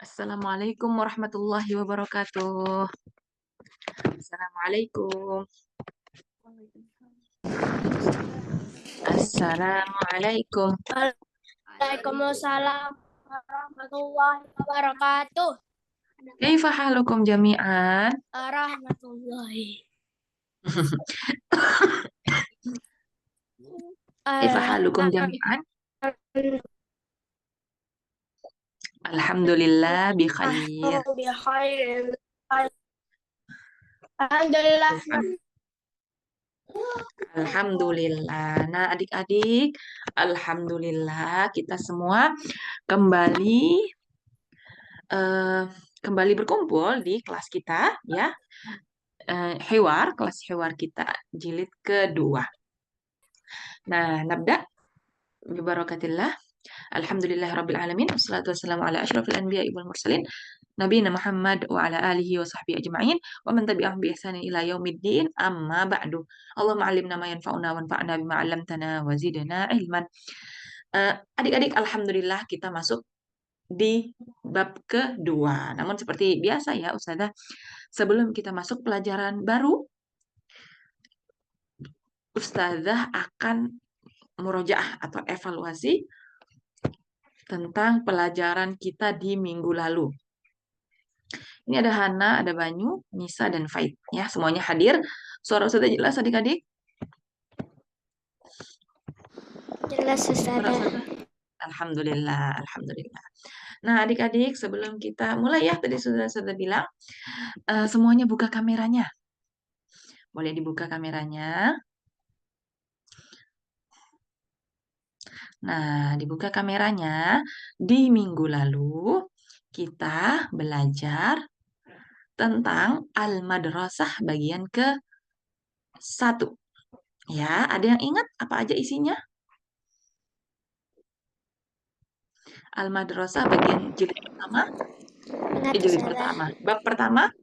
Assalamualaikum warahmatullahi wabarakatuh. Assalamualaikum. Assalamualaikum. Waalaikumsalam warahmatullahi wabarakatuh. Kaifa halukum jami'an? Warahmatullahi. Kaifa halukum jami'an? Alhamdulillah bi khair. Alhamdulillah. Alhamdulillah. Nah, adik-adik, alhamdulillah kita semua kembali eh, kembali berkumpul di kelas kita ya. Kelas Hewar kita jilid kedua. Nah, nabda bibarakatillah. Alhamdulillah rabbil alamin. Wassalatu wassalamu ala asyrafil anbiya'i wal mursalin. Nabiyina Muhammad wa ala alihi wa sahbihi ajma'in wa man tabi'ahum bi ihsanin ila yaumiddin. Amma ba'du. Allahumma 'allimna ma yanfa'una wanfa'na bima 'allamtana wa zidna ilman. Adik-adik, alhamdulillah kita masuk di bab kedua. Namun seperti biasa ya Ustazah, sebelum kita masuk pelajaran baru, Ustazah akan murojaah atau evaluasi tentang pelajaran kita di minggu lalu. Ini ada Hana, ada Banyu, Nisa, dan Faid. Ya, semuanya hadir. Suara sudah jelas adik-adik? Jelas Ustazah. Alhamdulillah, alhamdulillah. Nah, adik-adik, sebelum kita mulai ya, tadi sudah bilang, semuanya buka kameranya. Boleh dibuka kameranya. Nah, dibuka kameranya. Di minggu lalu, kita belajar tentang Al-Madrasah bagian ke-1. Ya, ada yang ingat apa aja isinya? Al-Madrasah bagian jilid pertama. Jilid pertama. Bab pertama,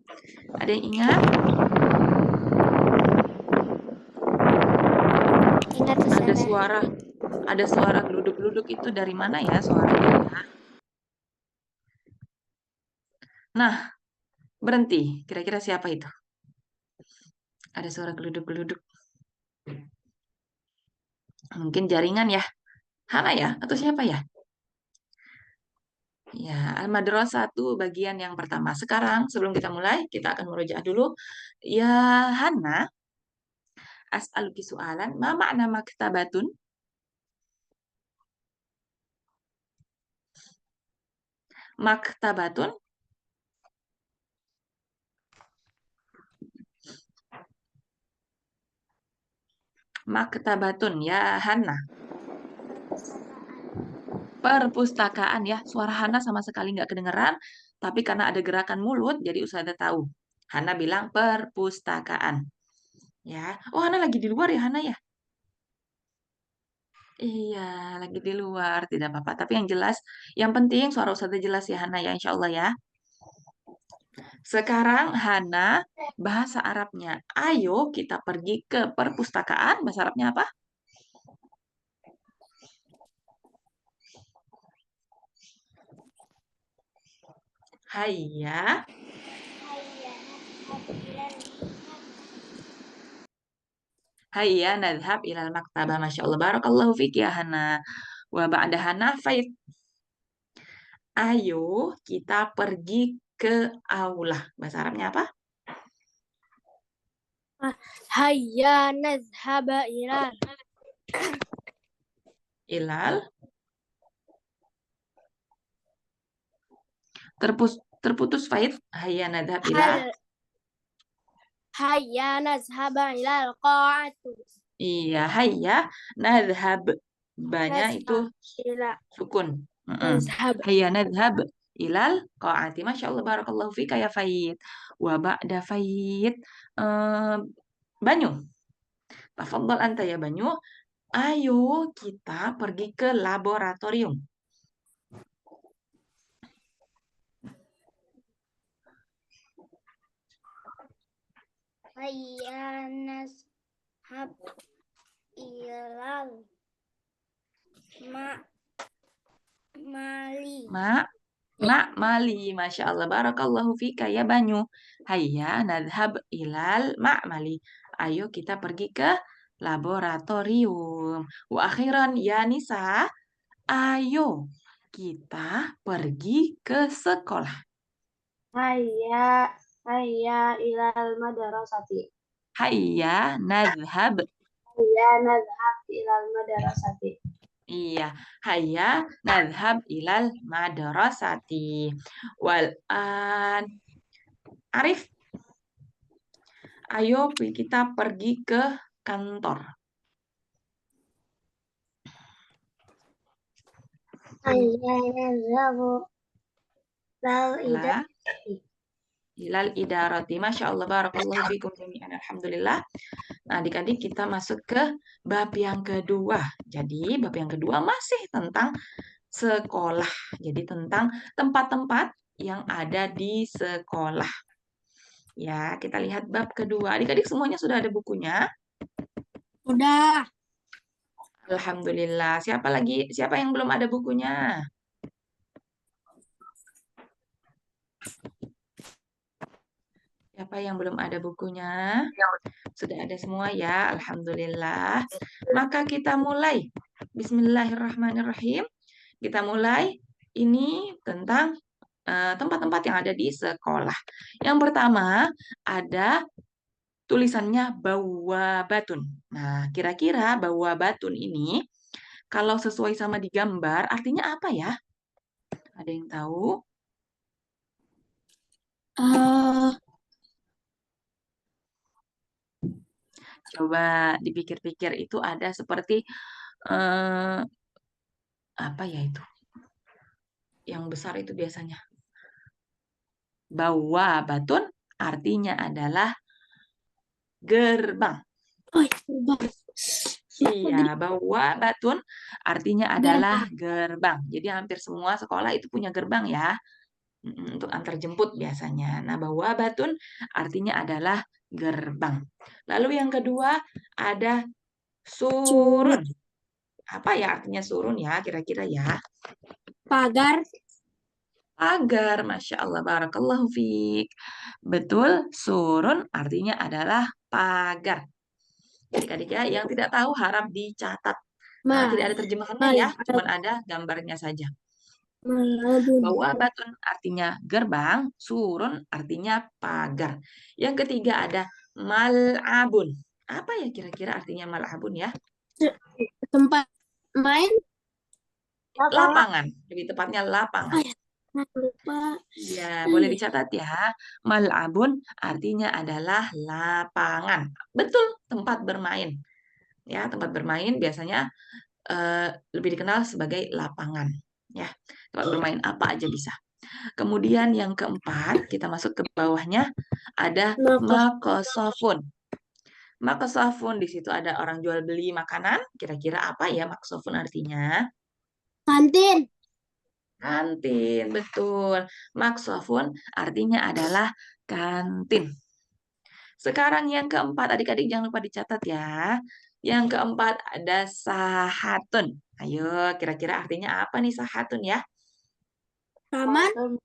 ada yang ingat? Ingat Ustazah. Ada suara geluduk-geluduk itu dari mana ya suaranya? Nah, berhenti. Kira-kira siapa itu? Ada suara geluduk-geluduk. Mungkin jaringan ya. Hana ya? Atau siapa ya? Ya, Al-Madrasah itu bagian yang pertama. Sekarang, sebelum kita mulai, kita akan merujuk dulu. Ya, Hana, as'aluki soalan. Ma makna maktabatun? Maktabatun? Maktabatun, ya Hana. Perpustakaan ya. Suara Hana sama sekali nggak kedengeran, tapi karena ada gerakan mulut, jadi Ustazah tahu. Hana bilang perpustakaan. Ya. Oh, Hana lagi di luar ya, Hana ya? Iya, lagi di luar, tidak apa-apa. Tapi yang jelas, yang penting suara Ustazah jelas ya, Hana ya, insya Allah ya. Sekarang Hana, bahasa Arabnya. Ayo kita pergi ke perpustakaan. Bahasa Arabnya apa? Hayya. Hayya nadhab ilal maktabah. Masya Allah. Barakallahu fiq ya Hana. Wa ba'da Hana Faid. Ayo kita pergi ke aula. Bahasa Arabnya apa? Hayya nazhaba ilal. Ilal. Terputus Faid. Hayya nadhab ilal. Hayya nazhaba ilal qa'atu. Iya, hayya nadhab. Banyak itu sukun. Nazhab. Hayya nadhab ilal qa'ati. Masya Allah, barakallahu fika ya Faid. Wa ba'da Faid. Banyu. Tafadhal anta ya Banyu. Ayo kita pergi ke laboratorium. Hayya nazhab ilal mali. ma'mali. Masya Allah. Barakallahu fika ya Banyu. Hayya nadhab ilal ma'mali. Ayo kita pergi ke laboratorium. Wa akhiran ya Nisa. Ayo kita pergi ke sekolah. Hayya ilal madrasati. Hayya nadhab. Hayya nadhhab ilal madrasati. Iya, hayya nadhab ilal madrasati. Wal an Arif, ayo kita pergi ke kantor. Hayya nadhhabu ilal Lah, ilal idarati. Masya Allah, barakallahu fikum jami'an. Alhamdulillah. Nah, adik-adik kita masuk ke bab yang kedua. Jadi, bab yang kedua masih tentang sekolah. Jadi, tentang tempat-tempat yang ada di sekolah. Ya, kita lihat bab kedua. Adik-adik semuanya sudah ada bukunya? Udah. Alhamdulillah. Siapa yang belum ada bukunya? Siapa yang belum ada bukunya? Sudah ada semua ya, Alhamdulillah. Maka kita mulai. Bismillahirrahmanirrahim. Kita mulai ini tentang tempat-tempat yang ada di sekolah. Yang pertama ada tulisannya bawabatun. Nah, kira-kira bawabatun ini kalau sesuai sama di gambar artinya apa ya? Ada yang tahu? Coba dipikir-pikir itu ada seperti eh, apa ya itu? Yang besar itu biasanya. Bawabatun artinya adalah gerbang. Oh, gerbang. Iya, bawabatun artinya adalah gerbang. Jadi hampir semua sekolah itu punya gerbang ya. Untuk antar jemput biasanya. Nah, bawabatun artinya adalah gerbang. Lalu yang kedua ada surun. Apa ya artinya surun ya kira-kira ya? Pagar. Pagar, Masya Allah, Barakallahu fiik. Betul, surun artinya adalah pagar. Adik-adik ya, yang tidak tahu harap dicatat. Tidak ada terjemahannya ya, cuma ada gambarnya saja. Bawabatun artinya gerbang, surun artinya pagar. Yang ketiga ada mal'abun. Apa ya kira-kira artinya mal'abun ya? Tempat main. Lapangan, lebih tepatnya lapangan. Lupa. Ya, boleh dicatat ya. Mal'abun artinya adalah lapangan. Betul, tempat bermain. Ya, tempat bermain biasanya lebih dikenal sebagai lapangan. Ya, tempat bermain apa aja bisa. Kemudian yang keempat, kita masuk ke bawahnya ada makosofun. Makosofun di situ ada orang jual beli makanan. Kira-kira apa ya makosofun artinya? Kantin. Kantin, betul. Maksofun artinya adalah kantin. Sekarang yang keempat, adik-adik jangan lupa dicatat ya. Yang keempat ada sahatun. Ayo, kira-kira artinya apa nih sahatun ya? Taman.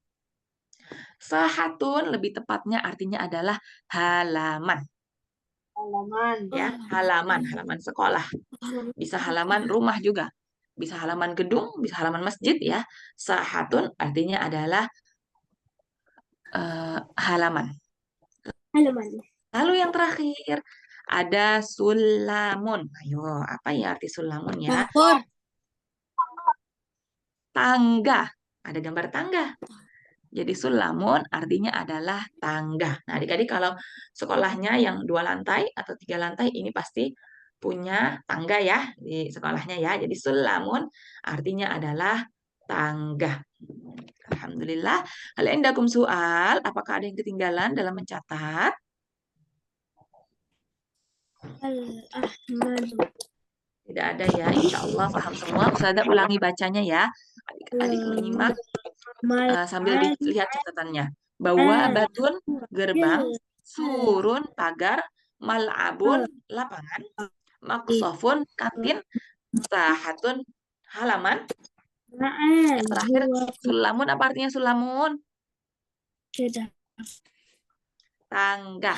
Sahatun lebih tepatnya artinya adalah halaman. Halaman. Ya, halaman sekolah. Bisa halaman rumah juga. Bisa halaman gedung, bisa halaman masjid ya. Sahatun artinya adalah halaman. Halaman. Lalu yang terakhir ada sulamun. Ayo, apa ya arti sulamun ya? Dapur. Tangga. Ada gambar tangga. Jadi sulamun artinya adalah tangga. Nah, adik-adik kalau sekolahnya yang 2 lantai atau 3 lantai ini pasti punya tangga ya di sekolahnya ya. Jadi sulamun artinya adalah tangga. Alhamdulillah. Hal indakum soal, apakah ada yang ketinggalan dalam mencatat? Al-Ahmadu. Tidak ada ya, insya Allah paham semua. Ustazah ulangi bacanya ya. Adik-adik menyimak sambil dilihat catatannya. Bawabatun, gerbang, surun, pagar, mal'abun, lapangan, maksofun, kantin, sahatun, halaman, Yang terakhir, sulamun apa artinya sulamun? Tangga.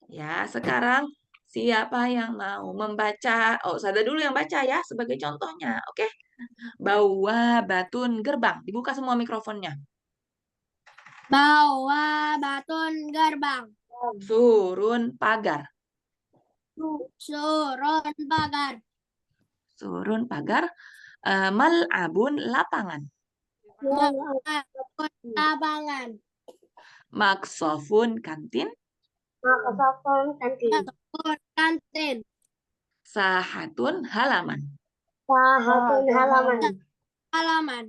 Ya, sekarang siapa yang mau membaca? Oh, saya dulu yang baca ya sebagai contohnya. Oke. Bawa batun gerbang. Dibuka semua mikrofonnya. Bawa batun gerbang. Surun pagar. Surun pagar. Surun pagar. Mal'abun lapangan. Lapangan. Maksofun kantin. Maksofun kantin. Kantin. Sahatun halaman. Sahatun halaman. Halaman.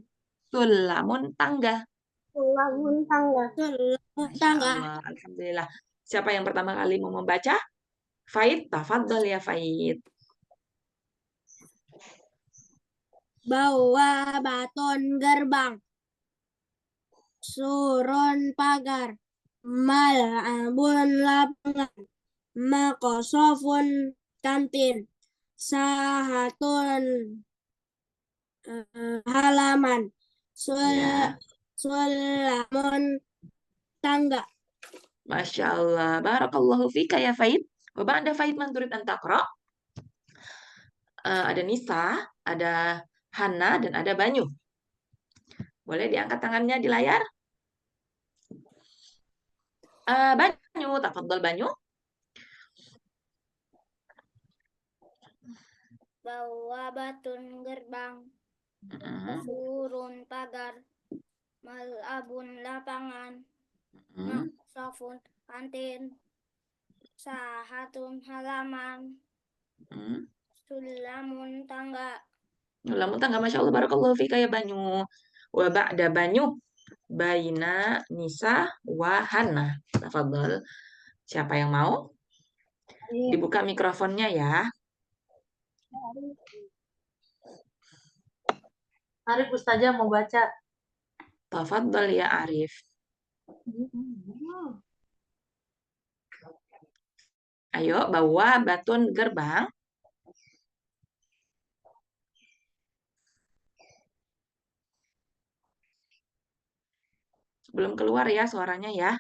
Sulamun tangga. Sulamun tangga. Sulamun Masya tangga. Allah, alhamdulillah. Siapa yang pertama kali mau membaca? Faid, tafadhol ya Faid. Bawa batun gerbang. Surun pagar. Mal'abun lapangan. Makosofun kantin. Sahatun halaman. Ya, Sulamun tangga. Masya Allah. Barakallahu fika ya Faid. Bapak Anda Faid manturid antakro. Ada Nisa, ada Hana, dan ada Banyu. Boleh diangkat tangannya di layar? Banyu, tafadhol Banyu. Bawa batun gerbang. Surun pagar. Mal'abun lapangan. Maksofun kantin. Sahatun halaman. Sulamun tangga. Sulamun tangga, Masya Allah, barakallahu fika ya Banyu. Wa ba'da Banyu, Baina, Nisa, wa Hana. Tafadhol. Siapa yang mau? Dibuka mikrofonnya ya. Arif Ustazah mau baca. Tafadhol ya Arif. Ayo, bawa batun gerbang. Belum keluar ya suaranya ya.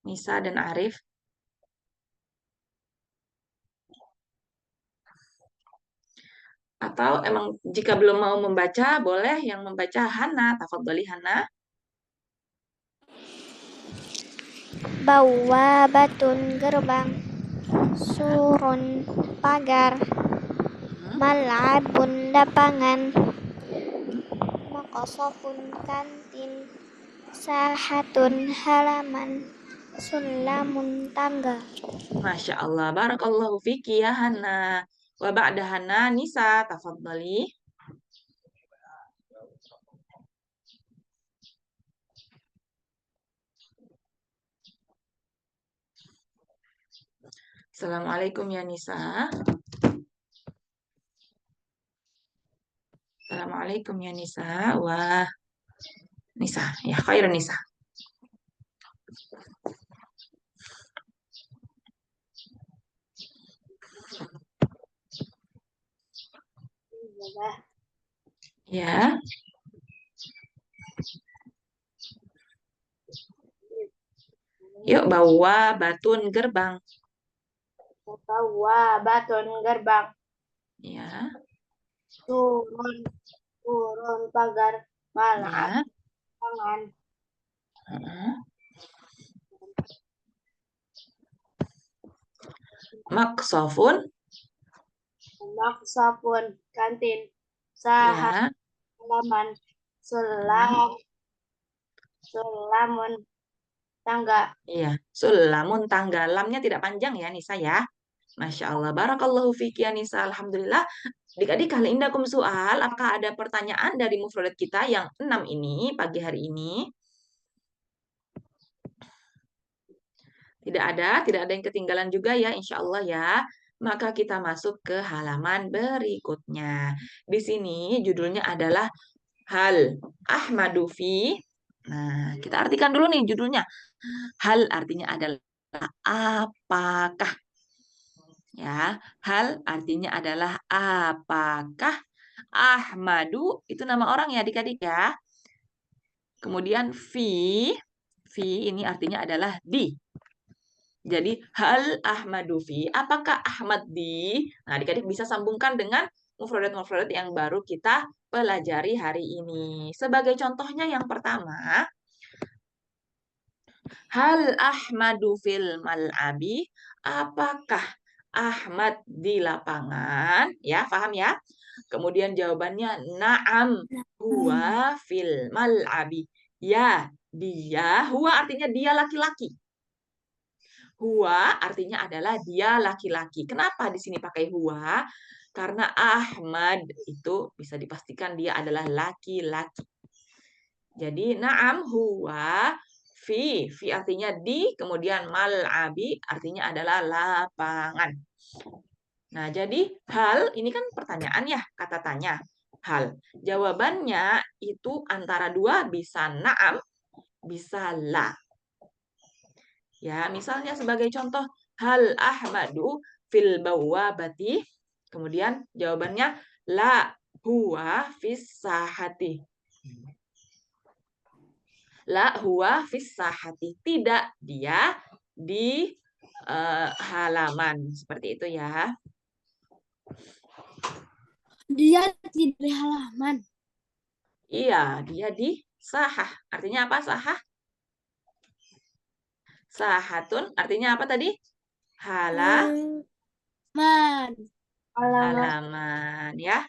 Nisa dan Arif. Atau emang jika belum mau membaca, boleh yang membaca Hana. Tafadholi Hana. Bawa batun gerbang. Surun pagar. Mal'abun lapangan. Makosofun kantin. Sahatun halaman. Sulamun tangga. Masya Allah. Barakallahu fiki ya Hana. Wa ba'da Hana, Nisa. Tafadholi. Assalamualaikum ya Nisa. Assalamualaikum ya Nisa. Wah, Nisa. Ya, khair Nisa. Ya. Yuk bawa batun gerbang. Bawa batun gerbang. Ya. Turun pagar. Mal'ab Ya. tangan. Maksofun. Maksofun kantin. Sahat Ya. halaman. Sulamun tangga. Iya. Sulamun tangga. Lamnya tidak panjang ya Nisa ya. Masya Allah. Barakallahu fiki ya Nisa. Alhamdulillah. Adik-adik, hal indakum soal. Apakah ada pertanyaan dari mufradat kita yang 6 ini pagi hari ini? Tidak ada yang ketinggalan juga ya, insya Allah ya. Maka kita masuk ke halaman berikutnya. Di sini judulnya adalah Hal Ahmadu fi. Nah, kita artikan dulu nih judulnya. Hal artinya adalah apakah. Ya, hal artinya adalah apakah Ahmadu itu nama orang ya adik-adik ya. Kemudian fi ini artinya adalah di. Jadi hal Ahmadu fi, apakah Ahmad di? Nah, adik-adik bisa sambungkan dengan mufradat-mufradat yang baru kita pelajari hari ini. Sebagai contohnya yang pertama, hal Ahmadu fil mal'abi, apakah Ahmad di lapangan? Ya, paham ya? Kemudian jawabannya na'am huwa fil mal'abi. Ya, dia, huwa artinya dia laki-laki. Huwa artinya adalah dia laki-laki. Kenapa di sini pakai huwa? Karena Ahmad itu bisa dipastikan dia adalah laki-laki. Jadi na'am huwa fi artinya di, kemudian mal'abi artinya adalah lapangan. Nah, jadi hal ini kan pertanyaan ya, kata tanya. Hal. Jawabannya itu antara dua, bisa na'am, bisa la. Ya, misalnya sebagai contoh, hal Ahmadu fil bawabati. Kemudian jawabannya la huwa fis sahati. La huwa fis sahati. Tidak, dia di halaman. Seperti itu ya. Dia tidak di halaman. Iya, dia di sahah. Artinya apa sahah? Sahatun artinya apa tadi? Halaman ya.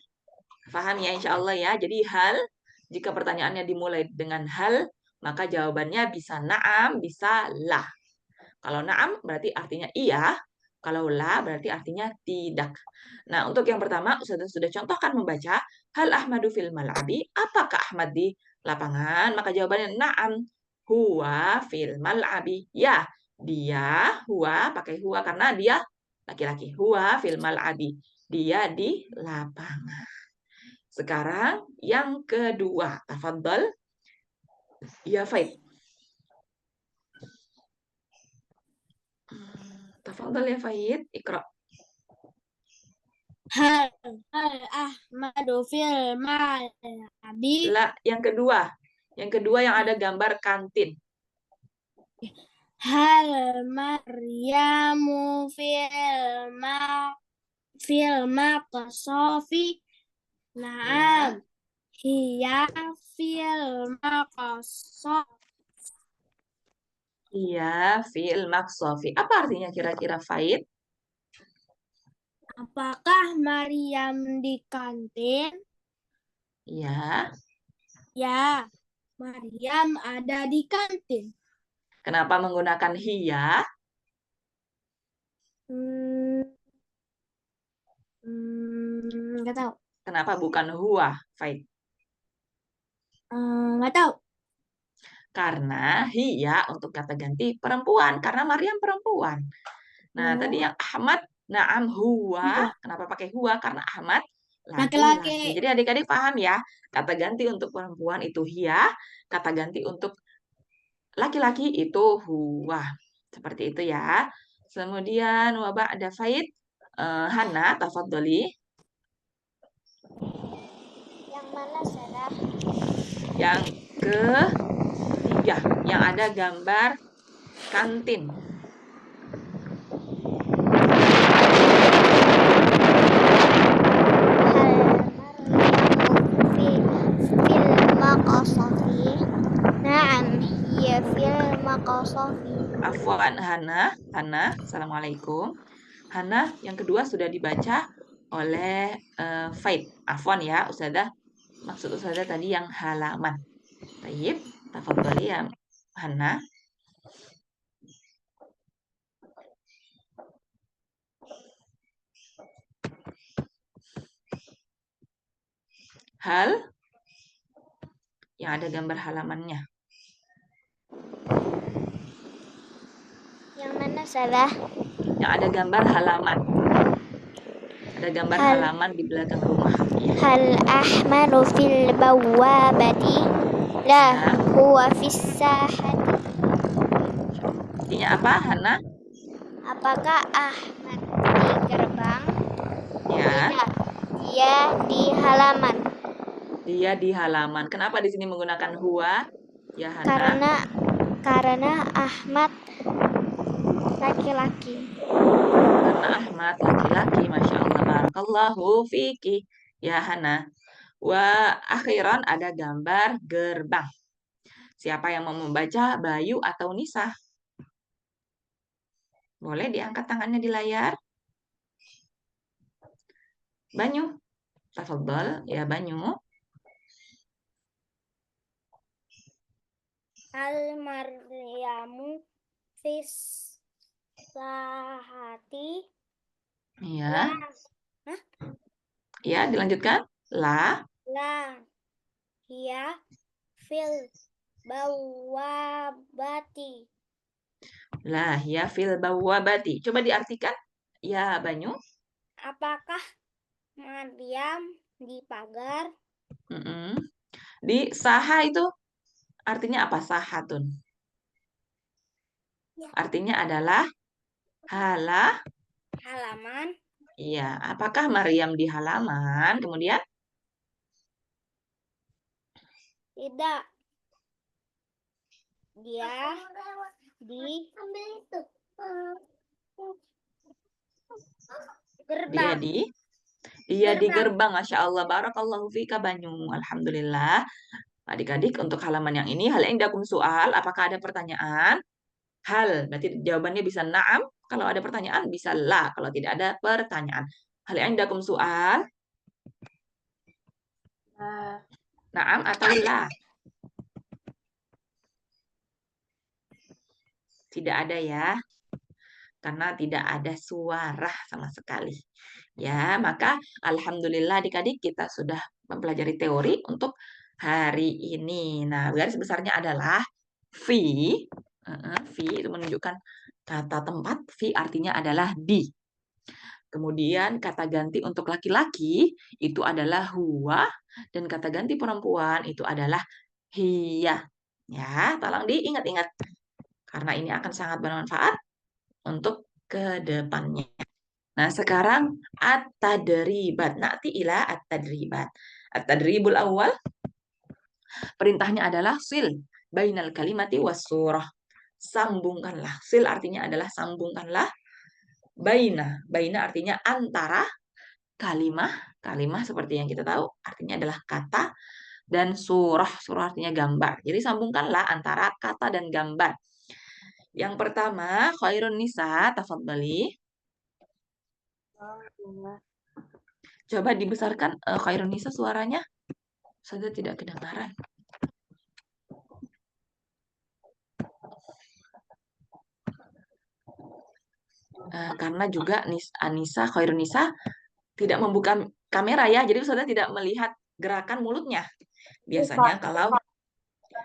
Paham ya insya Allah ya. Jadi hal, jika pertanyaannya dimulai dengan hal, maka jawabannya bisa na'am, bisa la. Kalau na'am berarti artinya iya, kalau la berarti artinya tidak. Nah, untuk yang pertama, Ustazah sudah contohkan membaca hal Ahmadu fil mal'abi, apakah Ahmad di lapangan? Maka jawabannya na'am, huwa fil mal'abi. Ya, dia, huwa, pakai huwa karena dia laki-laki. Huwa fil mal'abi. Dia di lapangan. Sekarang yang kedua, tafadhal. Ya, Faid. Tafadhal ya Faid, Iqra. Hal Ahmadu fil mal'abi. La, yang kedua. Yang kedua yang ada gambar kantin. Hal Maryamu fil maqsafi. Naam. Hiya fil maqsaf. Iya, fil maksofi. Apa artinya kira-kira Faid? Apakah Maryam di kantin? Ya. Ya, Maryam ada di kantin. Kenapa menggunakan hiya? Nggak tahu. Kenapa bukan huwa, Faid? Nggak tahu. Karena hiya untuk kata ganti perempuan. Karena Maryam perempuan. Nah, tadi yang Ahmad, na'am huwa. Kenapa pakai huwa? Karena Ahmad laki-laki. Jadi adik-adik paham ya. Kata ganti untuk perempuan itu hiya. Kata ganti untuk laki-laki itu huwa. Seperti itu ya. Kemudian wabah ada Faid. Hana, tafadholi. Yang mana salah? Yang ketiga, yang ada gambar kantin. Afwan Hana, Assalamualaikum. Hana, yang kedua sudah dibaca oleh Faid. Afwan ya, Ustazah. Maksud Ustazah tadi yang halaman. Baik, tafadhali ya Hana. Hal yang ada gambar halamannya. Yang mana salah? Yang ada gambar halaman. Ada gambar halaman di belakang rumah. Ya. Hal Ahmadu fil bawabati. La huwa fis sahati. Artinya apa, Hana? Apakah Ahmad di gerbang? Ya. Dia Dia di halaman. Dia di halaman. Kenapa di sini menggunakan huwa? Ya, Hana. Karena Ahmad laki-laki. Karena Ahmad laki-laki. Masya Allah. Barakallahu fiki. Ya, Hana. Wa akhiran ada gambar gerbang. Siapa yang mau membaca, Bayu atau Nisa? Boleh diangkat tangannya di layar. Banyu. Tafadhal, ya Banyu. Al-Maryamu fis sahati. Ya. Hah? Ya, dilanjutkan. La. La hiya fil bawabati. La ya fil bawabati. Coba diartikan. Ya, Banyu. Apakah Maryam di pagar? Mm-mm. Di saha itu artinya apa? Sahatun. Ya. Artinya adalah Halaman. Iya, apakah Maryam di halaman? Kemudian Tidak. Dia di dia gerbang. di gerbang. Masya Allah. Barakallahu fika Banyu. Alhamdulillah. Adik-adik, untuk halaman yang ini, hal indakum soal. Apakah ada pertanyaan? Hal, berarti jawabannya bisa na'am. Kalau ada pertanyaan, bisa la. Kalau tidak ada pertanyaan. Hal indakum soal. Na'am atau la? Tidak ada ya. Karena tidak ada suara sama sekali. Ya, maka alhamdulillah adik-adik kita sudah mempelajari teori untuk hari ini. Nah, garis besarnya adalah fi. Fi itu menunjukkan kata tempat. Fi artinya adalah di. Kemudian kata ganti untuk laki-laki itu adalah huwa. Dan kata ganti perempuan itu adalah hiya. Ya, tolong diingat-ingat. Karena ini akan sangat bermanfaat untuk ke depannya. Nah, sekarang at-tadribat. Na'ti ila at-tadribat. At-tadribul awal. Perintahnya adalah sil. Bainal kalimati was surah. Sambungkanlah. Sil artinya adalah sambungkanlah. Baina. Baina artinya antara. Kalimah. Kalimah seperti yang kita tahu. Artinya adalah kata. Dan surah. Surah artinya gambar. Jadi sambungkanlah antara kata dan gambar. Yang pertama, khairun nisa, tafadhali. Coba dibesarkan khairun nisa suaranya. Saya tidak kedengaran. Karena juga Anissa, Khairun Nisa tidak membuka kamera ya, jadi Ustazah tidak melihat gerakan mulutnya. Biasanya kalau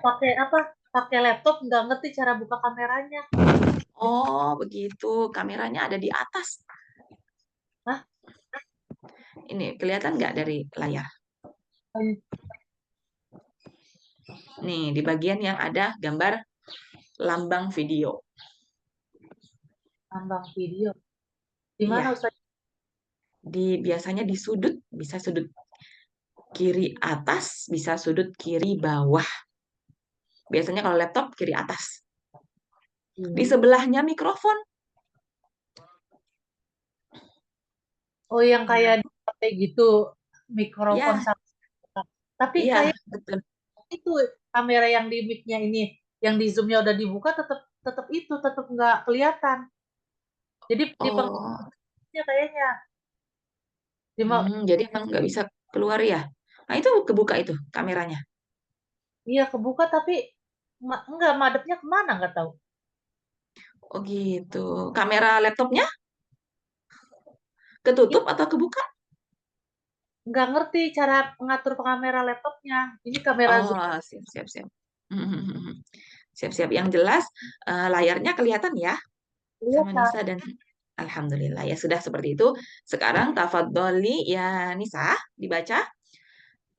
pakai apa? Pakai laptop nggak ngerti cara buka kameranya. oh begitu, kameranya ada di atas. Hah? Ini kelihatan nggak dari layar? Nih, di bagian yang ada gambar lambang video. Lambang video. Di mana Iya. Ustaz? Biasanya di sudut, bisa sudut kiri atas, bisa sudut kiri bawah. Biasanya kalau laptop kiri atas. Di sebelahnya mikrofon. Oh, yang kayak kayak gitu mikrofon Ya, sama. Tapi iya, kayak betul. itu kamera yang di mic-nya ini, yang di zoom-nya udah dibuka tetap itu tetap nggak kelihatan. Jadi di Oh, pengertiannya kayaknya jadi emang nggak bisa keluar ya. Nah, itu kebuka itu kameranya. iya kebuka tapi enggak madepnya kemana nggak tahu. Oh gitu. Kamera laptopnya ketutup atau kebuka? Nggak ngerti cara mengatur kamera laptopnya. Ini kamera Oh, zoom. siap, siap, siap. Siap, siap. Yang jelas layarnya kelihatan ya Iya, sama Kak. Nisa dan Alhamdulillah ya sudah seperti itu. Sekarang tafadholi ya Nisa dibaca.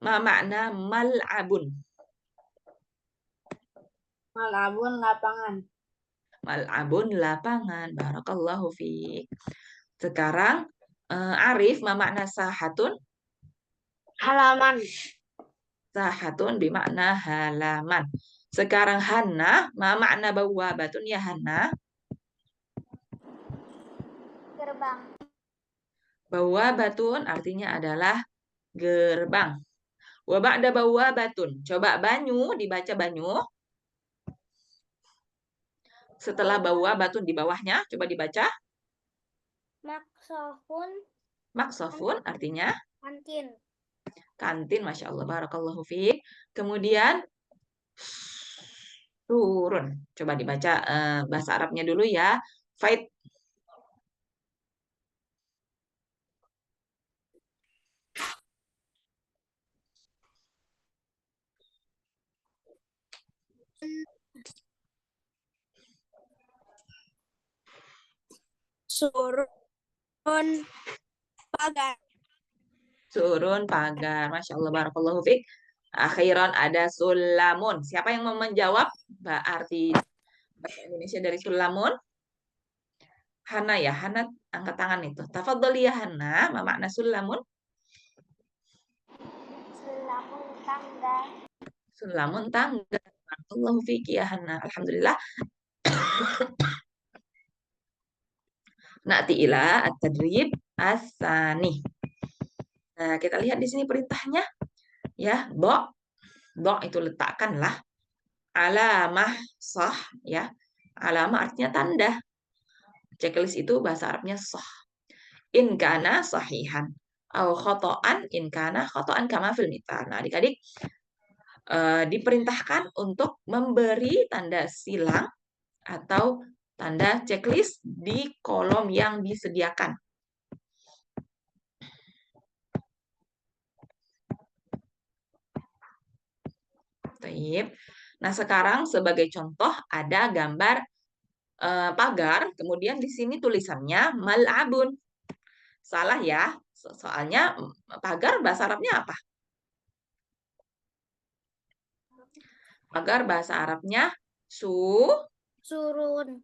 Ma makna mal'abun. Malabun lapangan. Mal'abun lapangan. Barakallahu fiik. Sekarang Arif ma makna sahatun. Halaman. Sahatun bermakna halaman. Sekarang Hana, ma makna bawabatun ya Hana? Gerbang. Bawabatun artinya adalah gerbang. Wa ba'da bawabatun. Coba banyu, dibaca banyu. Setelah bawabatun di bawahnya, coba dibaca. Maksofun. Maksofun artinya Kantin. kantin, Masya Allah, barakallahu fiik. Kemudian turun. Coba dibaca bahasa Arabnya dulu ya. Fight. Surun pagar. Turun pagar. Masya Allah, barakallahu fiik. Akhiran ada sulamun. Siapa yang mau menjawab arti bahasa Indonesia dari sulamun? Hana ya, Hana angkat tangan itu. Tafadhali ya Hana, ma makna sulamun? Sulamun tangga. Sulamun tangga. Barakallahu fiik ya Hana. Alhamdulillah. Na'ti ila at-tadrib as-sani. Nah, kita lihat di sini perintahnya. Ya, do itu letakkanlah alamah sah ya. Alamah artinya tanda. Checklist itu bahasa Arabnya sah. In kana sahihan au khotoan in kana khotoan kama fil mithal. Nah, adik-adik diperintahkan untuk memberi tanda silang atau tanda checklist di kolom yang disediakan. Taib. Nah, sekarang sebagai contoh ada gambar pagar, kemudian di sini tulisannya mal'abun. Salah ya, soalnya pagar bahasa Arabnya apa? Pagar bahasa Arabnya Surun.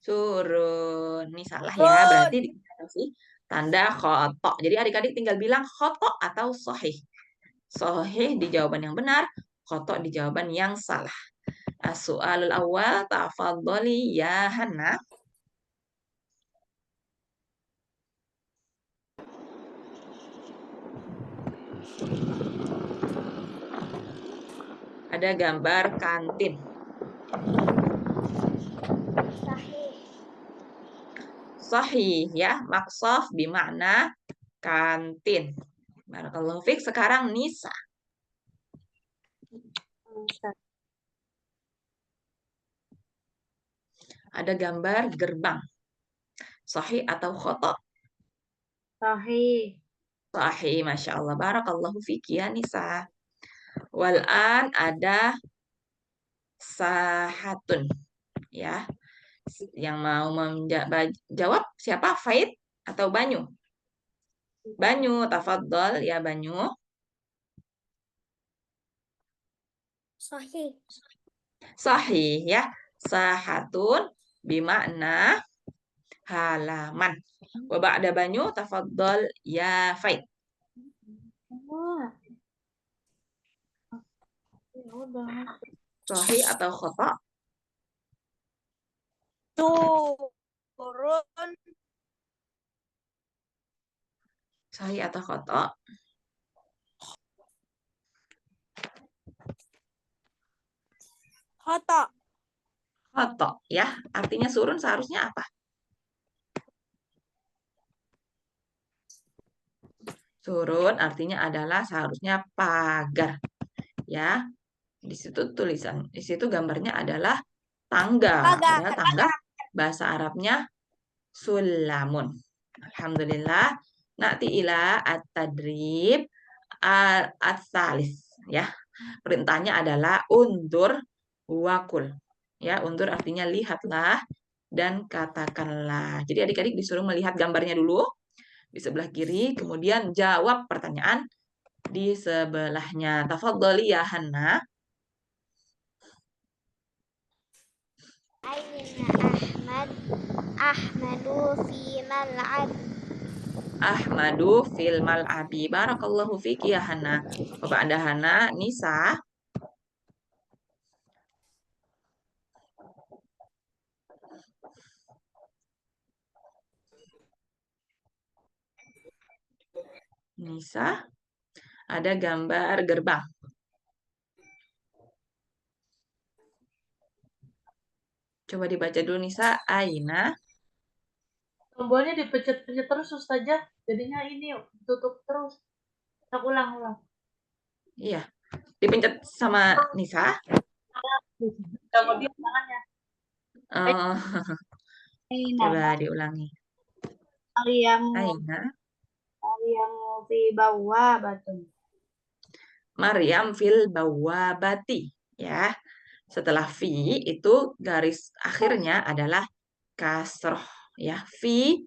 surun. Ini salah ya, berarti dikasih tanda khotok. Jadi adik-adik tinggal bilang khotok atau sohih. Sohih di jawaban yang benar, khotok di jawaban yang salah. As-su'alul awal, tafadhali ya Hana. Ada gambar kantin. Sahih. Sahih ya, maksaf bermakna kantin. Barakallahu fiik. Sekarang Nisa. Ada gambar gerbang. Sahih atau khotok? Sahih. Sahih, Masya Allah. Barakallahu fiik ya Nisa. Wal'an ada sahatun. Ya, yang mau menjawab siapa? Faid atau Banyu? Banyu, tafadhol ya Banyu. Sahih. Sahih ya. Sahatun bimakna halaman. Wa ba'da Banyu tafadhol ya Faid. Wah. Ya udah. Sahih atau khotok? Turun. Sahih atau khotok? Khotok. Khotok ya. Artinya surun seharusnya apa? Surun artinya adalah seharusnya pagar. Ya. Di situ tulisan, di situ gambarnya adalah tangga. Pagar. Padahal tangga bahasa Arabnya sulamun. Alhamdulillah. Na'ti ila at-tadrib at-salis ya. Perintahnya adalah undur wakul. Ya, undur artinya lihatlah dan katakanlah. Jadi adik-adik disuruh melihat gambarnya dulu di sebelah kiri, kemudian jawab pertanyaan di sebelahnya. Tafadhali ya Hana. Aina Ahmad. Ahmadu fi mal'ab. Ahmadu fil mal'abi. Barakallahu fiki ya Hana. Bapak ada Hana, Nisa. Nisa, ada gambar gerbang. Coba dibaca dulu Nisa. Aina. Tombolnya dipencet-pencet terus Ustazah. Jadinya ini tutup terus. Kita ulang-ulang. Iya. Dipencet sama Nisa. Kamu dia tangannya. Oh, Aina. coba diulangi. Mariamu. Aina. Mariamu fi bawah batu. Maryam fil bawabati. Ya. Setelah fi itu garis akhirnya adalah kasroh. Ya. Fi,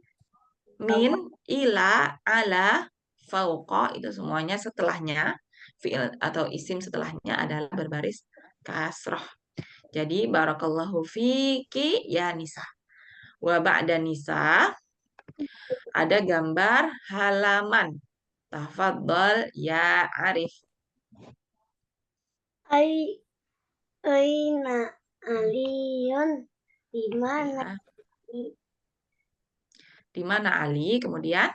min, ila, ala, fauqa. Itu semuanya setelahnya. Fi'il atau isim setelahnya adalah berbaris kasroh. Jadi barakallahu fiki ya Nisa. Wa ba'da Nisa ada gambar halaman. Tafadhol ya Arif. Aina Alion di mana? Ya. Di mana Ali? Kemudian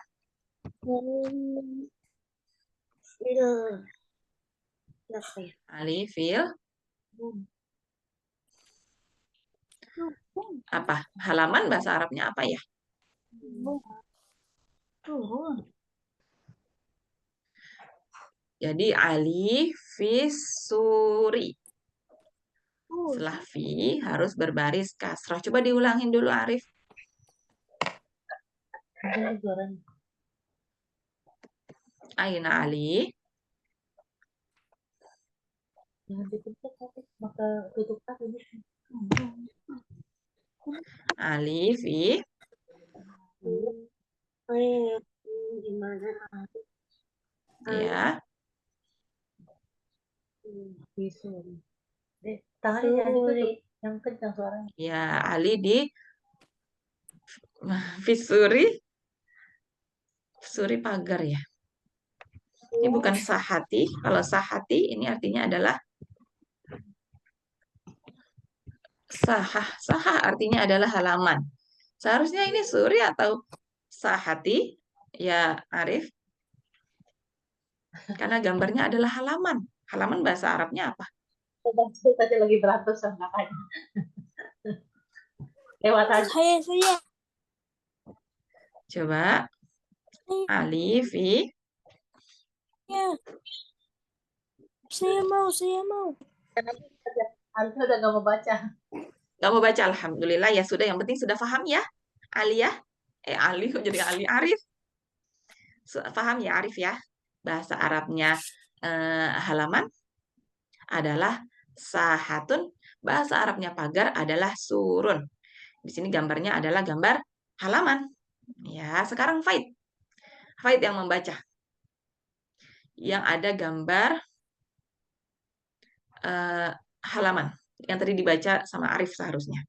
Ali fil apa? Halaman bahasa Arabnya apa ya? Turun. Jadi Ali fis suri. Setelah fi harus berbaris kasrah. Coba diulangin dulu Arif. Ini suaranya. Aina Ali. Jangan dipencet tapi maka tutup tadi. Ali fi Di mana? ya. Bisul. Tangannya jangan ditutup. Yang kencang suaranya. Ya, Ali di Fisuri. Suri pagar ya. Ini bukan sahati. Kalau sahati ini artinya adalah sahah. Sahah artinya adalah halaman. Seharusnya ini suri atau sahati ya Arif. Karena gambarnya adalah halaman. Halaman bahasa Arabnya apa? Tadi lagi berantem sama kakaknya. Lewat aja. Saya. Coba Ali fi Saya mau. Harusnya udah gak mau baca. Gak mau baca, alhamdulillah ya sudah. Yang penting sudah paham ya, Ali ya. Ali kok jadi Ali Arif. Paham ya Arif ya. Bahasa Arabnya halaman adalah sahatun. Bahasa Arabnya pagar adalah surun. Di sini gambarnya adalah gambar halaman. Ya, sekarang Faid. Faid yang membaca. Yang ada gambar halaman. Yang tadi dibaca sama Arif seharusnya.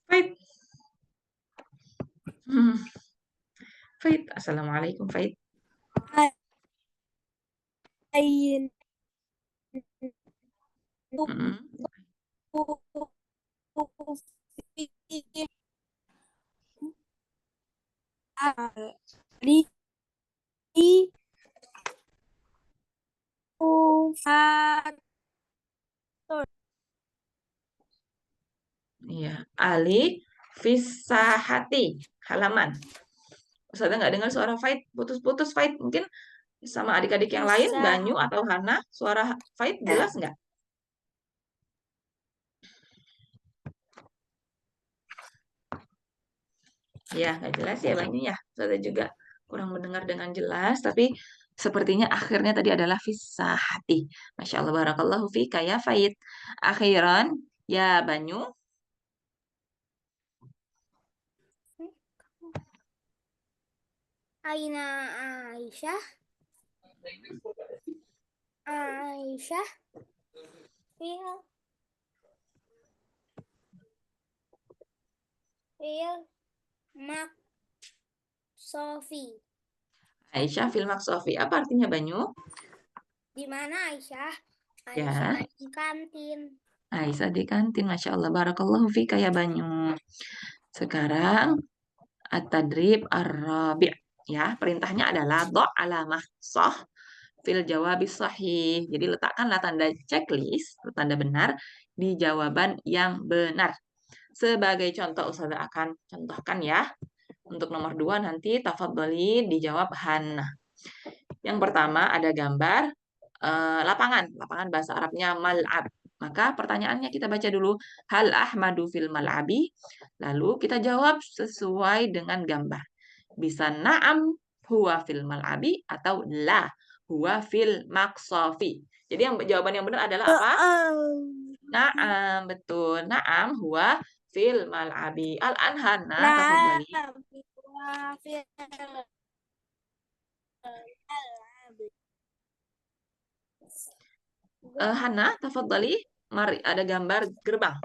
Faid. Faid. Assalamualaikum Faid. Ain. Ali Iya, Ali Fisahati halaman. Ustazah nggak dengar suara Faid, putus-putus Faid. Mungkin sama adik-adik yang lain, Banyu atau Hana, suara Faid jelas nggak? Ya, nggak jelas ya Banyu ya. Ustazah juga kurang mendengar dengan jelas, tapi sepertinya akhirnya tadi adalah Fisahati. Masya Allah, barakallahu fika ya Faid. Akhiran, ya Banyu. Aina Aisyah. Aisyah. Fil fil maksofi. Aisyah fil maksofi. Apa artinya Banyu? Di mana Aisyah? Ya. Aisyah di kantin. Aisyah di kantin. Masya Allah. Barakallahu fika ya Banyu. Sekarang at-tadrib ar-rabi'. Ya, perintahnya adalah do' alamah sah fil jawabis sahih. Jadi letakkanlah tanda checklist, tanda benar di jawaban yang benar. Sebagai contoh Ustazah akan contohkan ya. Untuk nomor 2 nanti tafadholi dijawab Hana. Yang pertama ada gambar lapangan bahasa Arabnya mal'ab. Maka pertanyaannya kita baca dulu, hal Ahmadu fil mal'abi? Lalu kita jawab sesuai dengan gambar. Bisa na'am huwa fil mal'abi atau la huwa fil maqsafi. Jadi jawaban yang benar adalah apa? Na'am, betul. Na'am huwa fil mal'abi. Al-anhana tafadhali. Hana, tafadhali. Mari, ada gambar gerbang.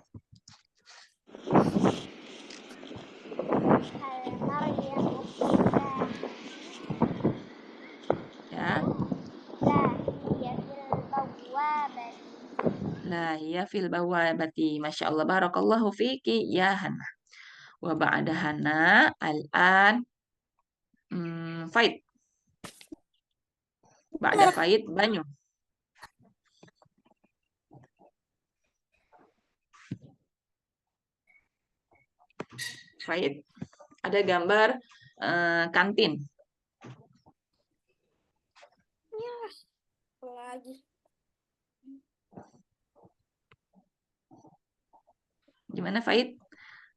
Ya. Lah, ya fil bawabati. Masya Allah, barakallahu fiki ya Hana. Wa ba'da Hana, al-an Faid. Ba'da Faid, Banyu. Faid. Ada gambar kantin. Lagi. Gimana Faid?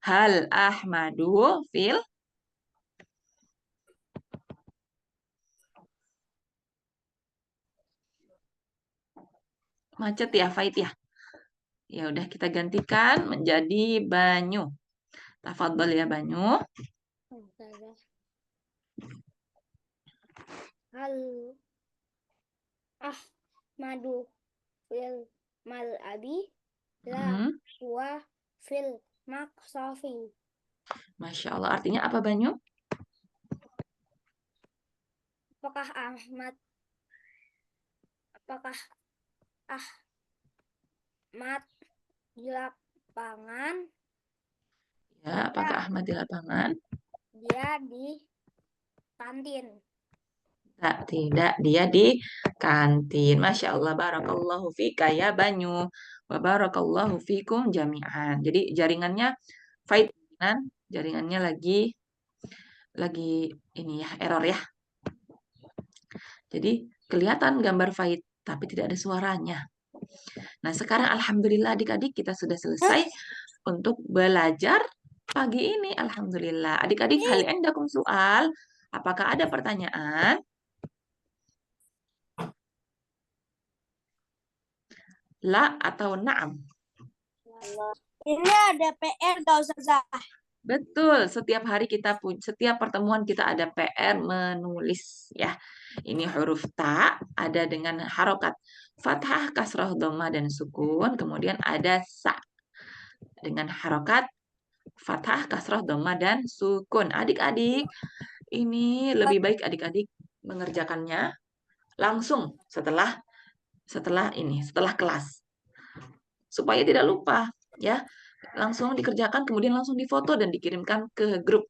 Hal Ahmadu fil macet ya Faid ya. Ya udah kita gantikan menjadi Banyu. Tafadhol ya Banyu. Hal Ahmadu fil mal'abi la huwa fil maksofi. Masya Allah, artinya apa Banyu? Apakah Ahmad di lapangan? Ya, apakah Ahmad di lapangan? Dia di kantin. Tidak, dia di kantin. Masya Allah, barakallahu fika ya Banyu. Wa barakallahu fikum jami'an. Jadi jaringannya fight jaringannya lagi ini ya, error ya. Jadi kelihatan gambar fight tapi tidak ada suaranya. Nah, sekarang alhamdulillah adik-adik kita sudah selesai untuk belajar pagi ini. Alhamdulillah. Adik-adik, hal indakum soal? Apakah ada pertanyaan? La atau na'am? Ini ada PR gak Ustazah? Betul, setiap pertemuan kita ada PR menulis ya. Ini huruf ta ada dengan harokat fathah, kasrah, dhammah dan sukun. Kemudian ada sa dengan harokat fathah, kasrah, dhammah dan sukun. Adik-adik, ini lebih baik adik-adik mengerjakannya langsung setelah kelas supaya tidak lupa ya. Langsung dikerjakan kemudian langsung difoto dan dikirimkan ke grup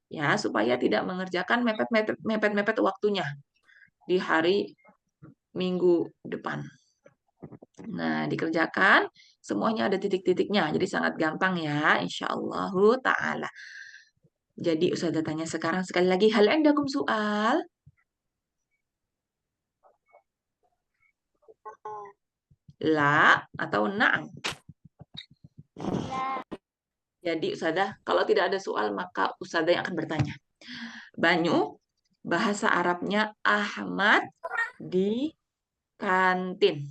ya supaya tidak mengerjakan mepet waktunya di hari Minggu depan. Nah, dikerjakan semuanya ada titik-titiknya jadi sangat gampang ya insyaallah taala. Jadi Ustazah tanya sekarang sekali lagi, hal indakum soal? La atau na'am? Jadi Ustazah, kalau tidak ada soal maka Ustazah yang akan bertanya. Banyu, bahasa Arabnya Ahmad di kantin.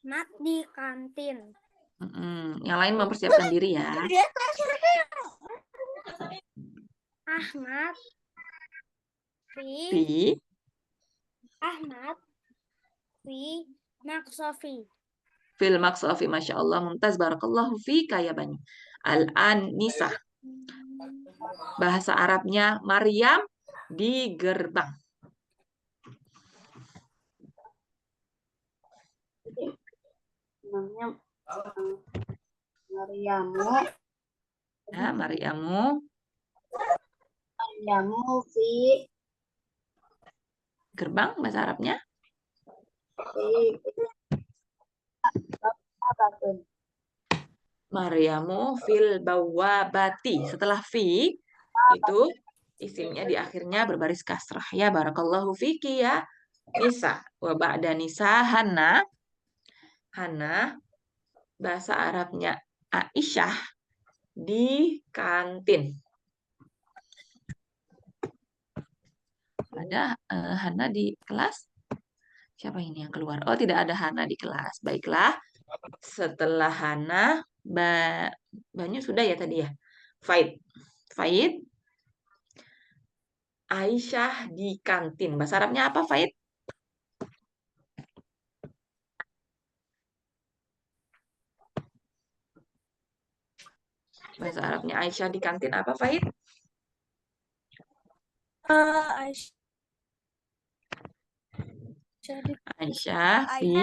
Ahmad di kantin. Yang lain mempersiapkan diri ya. Ahmad Fi Ahmad fi maksofi. Fil maksofi, Masya Allah, mumtaz, barakallahu fika ya Bani. Al-Anisah, bahasa Arabnya Maryam di gerbang. Namanya Maryamu. Ya, Maryamu Maryamu fi gerbang, bahasa Arabnya. Abatun. Maryamu fil bawabati. Setelah fi, itu isimnya di akhirnya berbaris kasrah. Ya, barakallahu fiki ya. Nisa. Wa ba'da nisa Hana. Hana, bahasa Arabnya Aisyah di kantin. Ada Hana di kelas? Siapa ini yang keluar? Oh, tidak ada Hana di kelas. Baiklah. Setelah Hana, Banyu sudah ya tadi ya? Faid. Faid. Aisyah di kantin. Bahasa Arabnya apa, Faid? Bahasa Arabnya Aisyah di kantin apa, Faid? Aisyah fi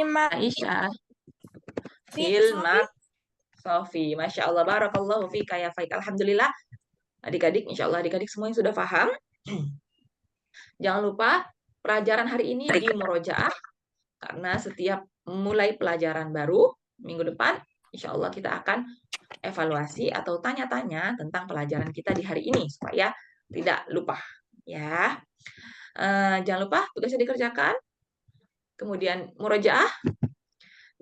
Aisyah fil Sofi. Masya Allah, barakallahu fika ya Faid. Alhamdulillah, adik-adik, insya Allah adik-adik semuanya sudah paham. Jangan lupa pelajaran hari ini di murojaah, karena setiap mulai pelajaran baru minggu depan, insya Allah kita akan evaluasi atau tanya-tanya tentang pelajaran kita di hari ini supaya tidak lupa. Ya, jangan lupa tugasnya dikerjakan. Kemudian murojaah.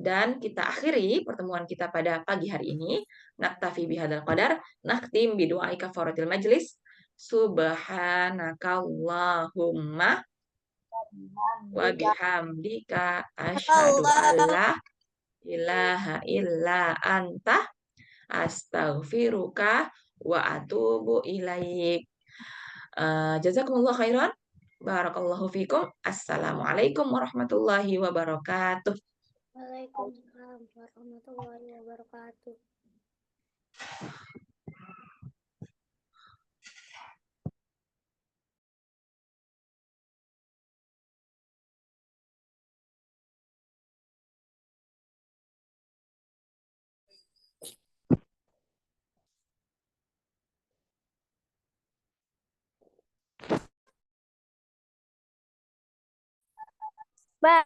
Dan kita akhiri pertemuan kita pada pagi hari ini. Naktafi bihadzal qadar, nakhtim bidu'ai kafaratil majlis. Subhanakallahumma wa bihamdika asyhadu alla ilaha illa anta astaghfiruka wa atubu ilaik. Jazakumullah khairan. Barakallahu fikum. Assalamualaikum warahmatullahi wabarakatuh. Waalaikumsalam warahmatullahi wabarakatuh. Ba